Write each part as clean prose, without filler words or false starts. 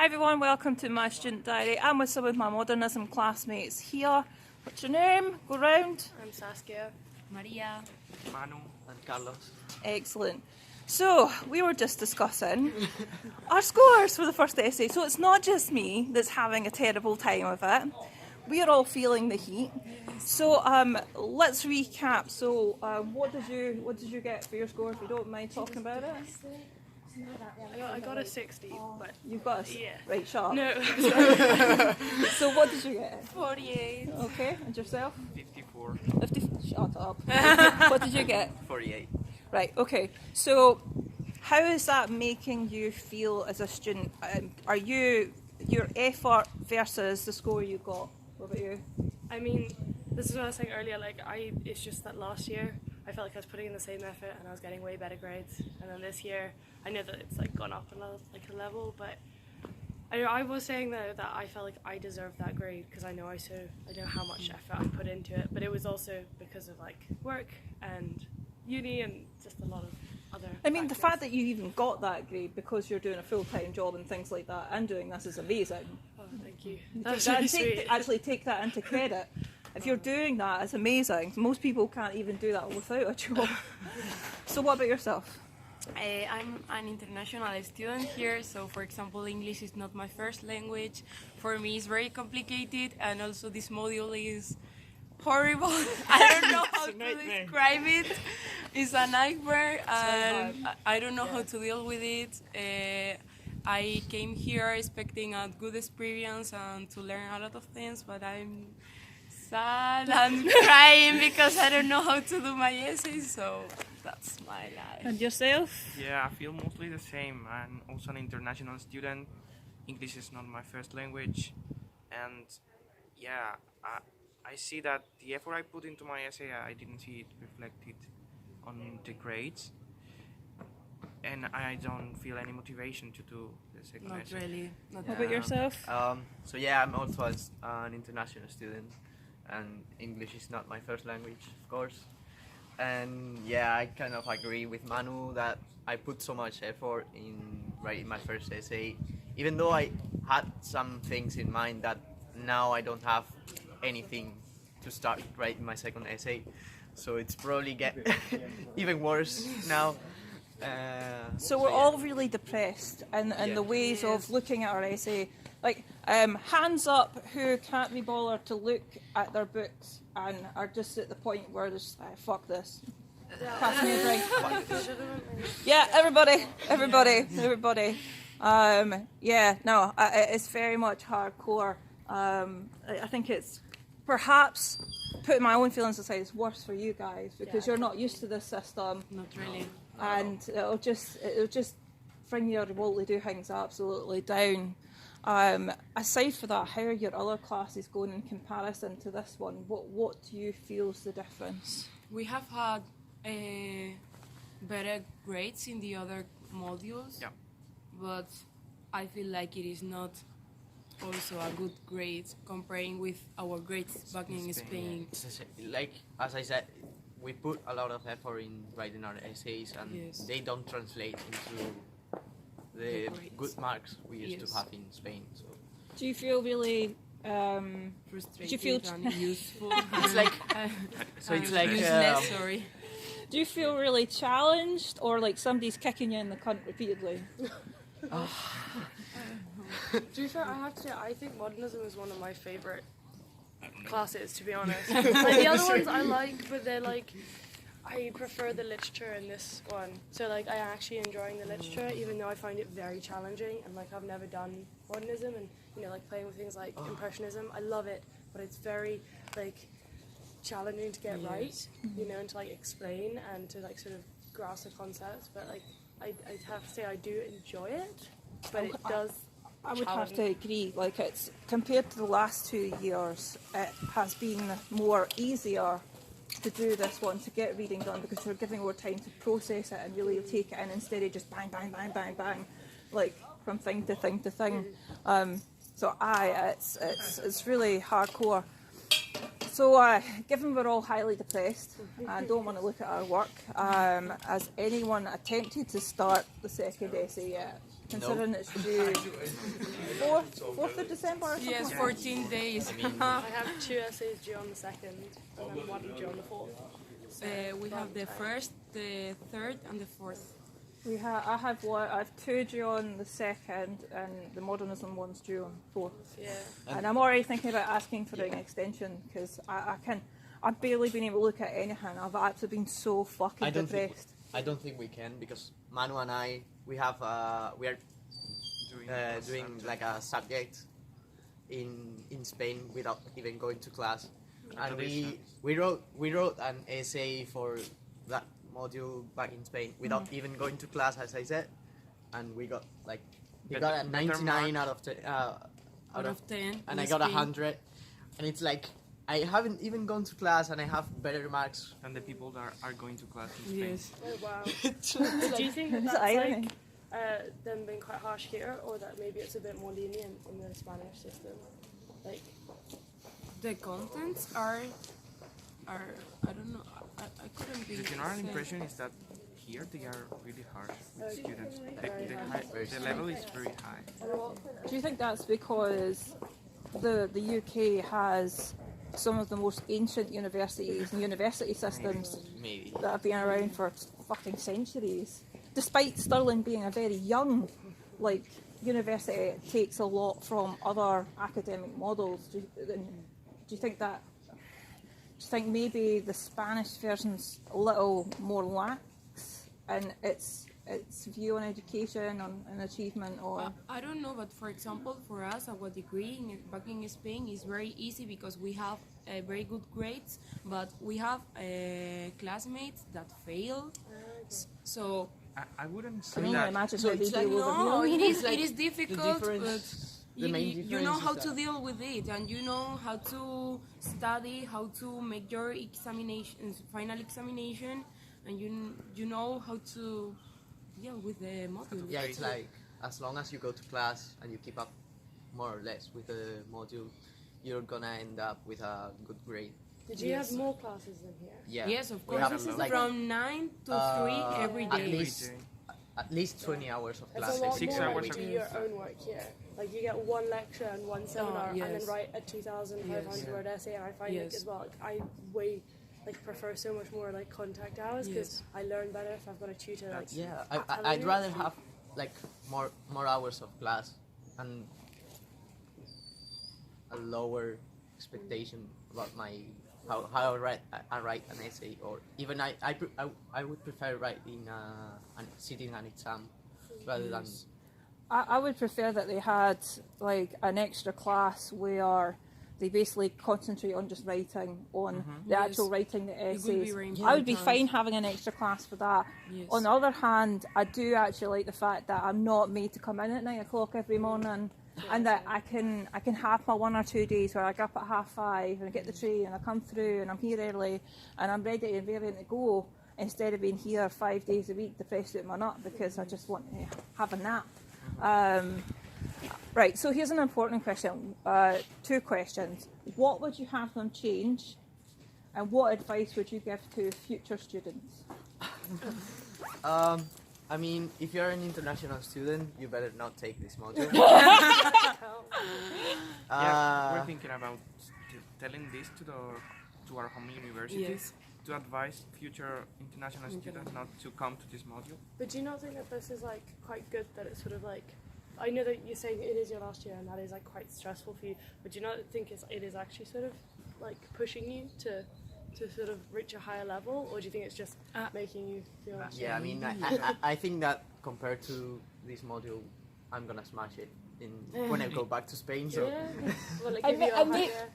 Hi everyone, welcome to my student diary. I'm with some of my Modernism classmates here. What's your name? Go round. I'm Saskia. Maria. Manu and Carlos. Excellent. So, we were just discussing our scores for the first essay. So it's not just me that's having a terrible time of it. We are all feeling the heat. So let's recap. So what did you get for your score, if you don't mind talking about it? I got a 60, but You've got a yeah. Right, shut up. No. So what did you get? 48. Okay, and yourself? 54. 50. Shut up. What did you get? 48. Right, okay. So how is that making you feel as a student? Are you, your effort versus the score you got? What about you? I mean, this is what I was saying earlier, it's just that last year I felt like I was putting in the same effort and I was getting way better grades. And then this year, I know that it's gone up a level, but I was saying though that I felt like I deserved that grade because I know how much effort I put into it, but it was also because of work and uni and just a lot of other I mean, the factors. fact that you even got that grade because you're doing a full-time job and things like that and doing this is amazing. Oh, thank you. That's really sweet. Actually take that into credit. If you're doing that, it's amazing. Most people can't even do that without a job. So what about yourself? I'm an international student here, so for example, English is not my first language. For me, it's very complicated, and also this module is horrible. I don't know how to describe it. It's a nightmare, and I don't know how to deal with it. I came here expecting a good experience and to learn a lot of things, but I'm sad and crying because I don't know how to do my essays, so that's my life. And yourself? Yeah, I feel mostly the same. I'm also an international student. English is not my first language. And yeah, I see that the effort I put into my essay, I didn't see it reflected on the grades. And I don't feel any motivation to do the second Not essay. really. Not What about yourself? So yeah, I'm also an international student, and English is not my first language, of course. And yeah, I kind of agree with Manu that I put so much effort in writing my first essay, even though I had some things in mind that now I don't have anything to start writing my second essay. So it's probably get even worse now. So we're all really depressed in the ways of looking at our essay. Hands up who can't be bothered to look at their books and are just at the point where they're just, fuck this. Pass me a drink. Yeah, everybody. It's very much hardcore. I think it's perhaps, putting my own feelings aside, it's worse for you guys because you're not used to this system. Not really. And it'll just bring your wolty doings absolutely down. Aside for that, how are your other classes going in comparison to this one? What do you feel is the difference? We have had better grades in the other modules, Yeah. but I feel like it is not also a good grade comparing with our grades back in Spain. Like as I said, we put a lot of effort in writing our essays, and Yes. they don't translate into the grades. good marks we used Yes. to have in Spain. So Do you feel really Frustrated feel and useful. it's like useless. Sorry. do you feel really challenged or like somebody's kicking you in the cunt repeatedly? To be fair, I have to say, I think Modernism is one of my favourite classes, to be honest. The other ones I like, but they're I prefer the literature in this one. So I'm actually enjoying the literature, even though I find it very challenging, and I've never done Modernism, and playing with things like Impressionism. I love it, but it's very challenging to get right, and to explain and to sort of grasp the concepts. But I have to say I do enjoy it, but it does. I would have to agree. It's compared to the last 2 years, it has been more easier to do this one, to get reading done, because you're giving more time to process it and really take it in instead of just bang, bang, bang, bang, bang, from thing to thing to thing. It's really hardcore. So, given we're all highly depressed and don't want to look at our work, has anyone attempted to start the second essay yet? Considering it's due. of December or something? Yes, like 14 days. I have 2 essays due on the 2nd and then 1 due on the 4th. We have the 1st, the 3rd, and the 4th. I have 2 due on the 2nd, and the Modernism one's due on the 4th. Yeah. And I'm already thinking about asking for an extension because I've barely been able to look at anything. I've actually been so fucking depressed. I don't think we can because Manu and I we are doing like a subject in Spain without even going to class, and we wrote an essay for that module back in Spain without even going to class, as I said, and we got a 99 out of 10, Out of 10. and I in got Spain. 100, and it's like I haven't even gone to class and I have better marks. And the people that are going to class in Spain. Yes. Oh, wow. Do you think that It's that's irony. like them being quite harsh here, or that maybe it's a bit more lenient in the Spanish system? Like, The contents are I don't know. I couldn't be. The general say. impression is that here they are really harsh with Okay. students. Very high. The level is very high. Do you think that's because the UK has some of the most ancient universities and university systems Maybe. that have been around for fucking centuries? Despite Stirling being a very young, university, it takes a lot from other academic models. Do you think that? Do you think maybe the Spanish version's a little more lax in its view on education and achievement, or? I don't know, but for example, for us, our degree back in Spain is very easy because we have very good grades, but we have classmates that fail. So I wouldn't I say mean, that. imagine So how they it's like, deal with no, it. it is difficult, but the main you know difference how is to that- deal with it, and you know how to study, how to make your examinations, final examination, and you know how to deal with the module. Yeah, it's like as long as you go to class and you keep up more or less with the module, you're gonna end up with a good grade. did you Yes. have more classes than here? Yeah. Yes, of We course. have, This is like, from 9 to 3 every at day. least at least 20 hours of It's class. a lot 6 more hours like a do week. your own work here. Like you get one lecture and one seminar, and then yes. write a 2,500 Yes. word essay. And I find Yes. as well, I prefer so much more contact hours because Yes. I learn better if I've got a tutor. Yeah, telling I'd you. rather have more hours of class and a lower expectation about how I write an essay, or even I would prefer writing sitting an exam rather than I would prefer that they had an extra class where they basically concentrate on just writing, on the Yes. actual writing the It would be essays. very I would be important. fine having an extra class for that. Yes. On the other hand, I do actually like the fact that I'm not made to come in at 9 o'clock every morning, and that I can have my 1 or 2 days where I get up at 5:30 and I get the train and I come through and I'm here early and I'm ready and raring to go, instead of being here 5 days a week depressed out my nut because I just want to have a nap. Right, so here's an important question. 2 questions. What would you have them change, and what advice would you give to future students? I mean, if you're an international student, you better not take this module. Yeah, we're thinking about telling this to our home university Yes. to advise future international students not to come to this module. But do you not think that this is quite good that it's sort of I know that you're saying it is your last year and that is quite stressful for you, but do you not think it is actually sort of pushing you to sort of reach a higher level, or do you think it's just making you feel Yeah, I mean, I think that compared to this module, I'm gonna smash it when I go back to Spain. So yeah. Well, it I give mean, you a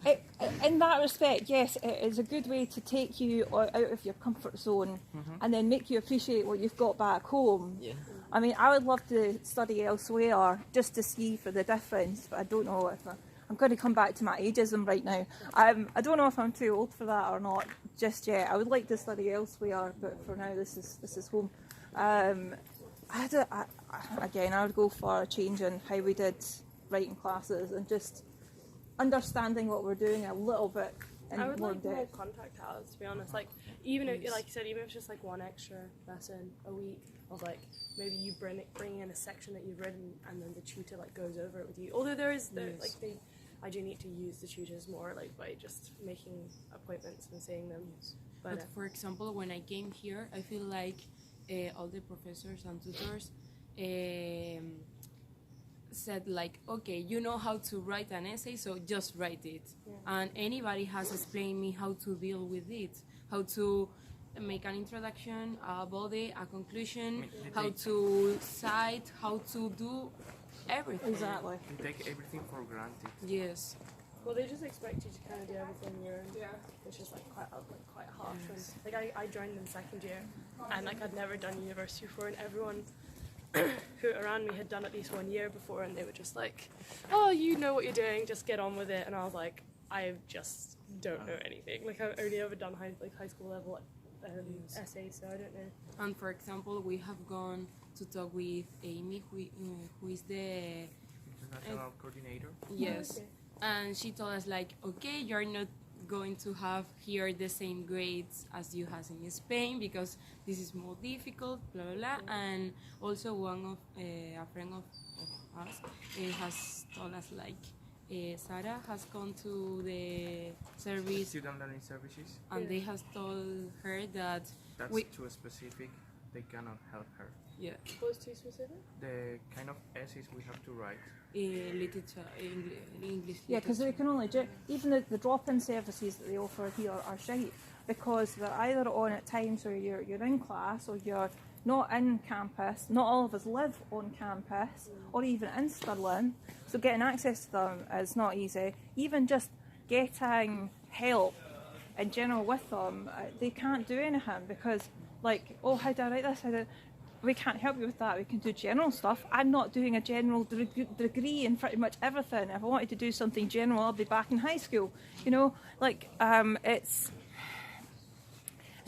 higher... in that respect, yes, it is a good way to take you out of your comfort zone and then make you appreciate what you've got back home. yeah. I mean, I would love to study elsewhere just to see for the difference, but I don't know if I'm going to come back to my ageism right now. I don't know if I'm too old for that or not just yet. I would like to study elsewhere, but for now this is home. Again, I would go for a change in how we did writing classes and just understanding what we're doing a little bit in I would more like more depth. contact hours, to be honest. Like, even if, like you said, even if it's just like one extra lesson a week of like maybe you bring in a section that you've written and then the tutor like goes over it with you. Although I do need to use the tutors more like by just making appointments and seeing them. But for example, when I came here, I feel like all the professors and tutors said like, okay, you know how to write an essay, so just write it. Yeah. And anybody has explained me how to deal with it, how to make an introduction, a body, a conclusion, how to cite, how to do everything. Exactly. You take everything for granted. Yes. Well, they just expect you to kind of do everything on your own, which is like quite harsh. Yes. And, like I joined in second year, and like I'd never done university before, and everyone who around me had done at least 1 year before, and they were just like, "Oh, you know what you're doing, just get on with it." And I was like, "I just don't know anything. Like I've only ever done high school level essays, so I don't know." And for example, we have gone to talk with Amy, who is the International coordinator. yes, Okay. and she told us like, okay, you're not going to have here the same grades as you has in Spain because this is more difficult, blah blah blah. And also one of a friend of us has told us like, Sarah has gone to the service Student learning services. and Yeah. they has told her that That's we too specific. They cannot help her. yeah Was too specific? The kind of essays we have to write. literature English Yeah, because they literature. can only do even the drop-in services that they offer here are shite because they're either on at times where you're in class or you're not in campus. Not all of us live on campus or even in Stirling, so getting access to them is not easy. Even just getting help in general with them, they can't do anything because, like, oh, how do I write this? We can't help you with that. We can do general stuff. I'm not doing a general degree in pretty much everything. If I wanted to do something general, I'll be back in high school. You know, like it's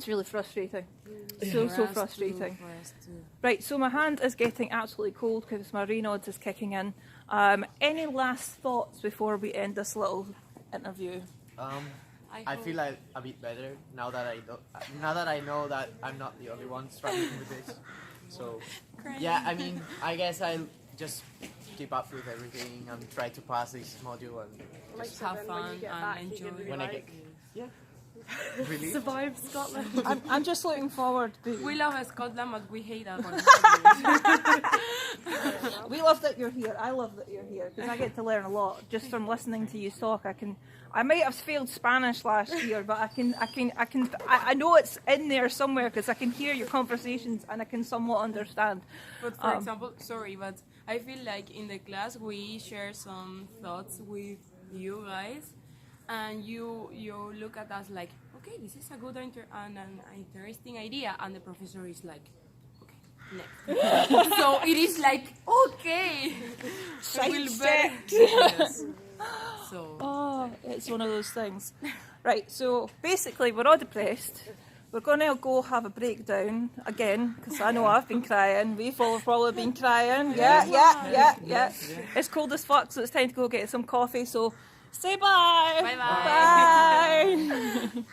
really frustrating. So For us frustrating. for us too. Right, so my hand is getting absolutely cold because my Raynaud's is kicking in. Any last thoughts before we end this little interview? I feel like a bit better now that I know that I'm not the only one struggling with this. So yeah, I mean, I guess I'll just keep up with everything and try to pass this module and Like Just so have then when fun you get and back, enjoy. you can be when I like, get really. survive Scotland. I'm just looking forward. We love Scotland, but we hate that one. We love that you're here. I love that you're here because I get to learn a lot just from listening to you talk. I might have failed Spanish last year, but I know it's in there somewhere because I can hear your conversations and I can somewhat understand. But for example, sorry, but I feel like in the class we share some thoughts with you guys, and you look at us like, okay, this is a good and an interesting idea, and the professor is like, next. So it is like, okay, I will better. Yes. So Oh, it's one of those things. Right, so basically we're all depressed. We're going to go have a breakdown again because I know I've been crying. We've all probably been crying. Yeah. It's cold as fuck, so it's time to go get some coffee. So say bye. Bye-bye. Bye.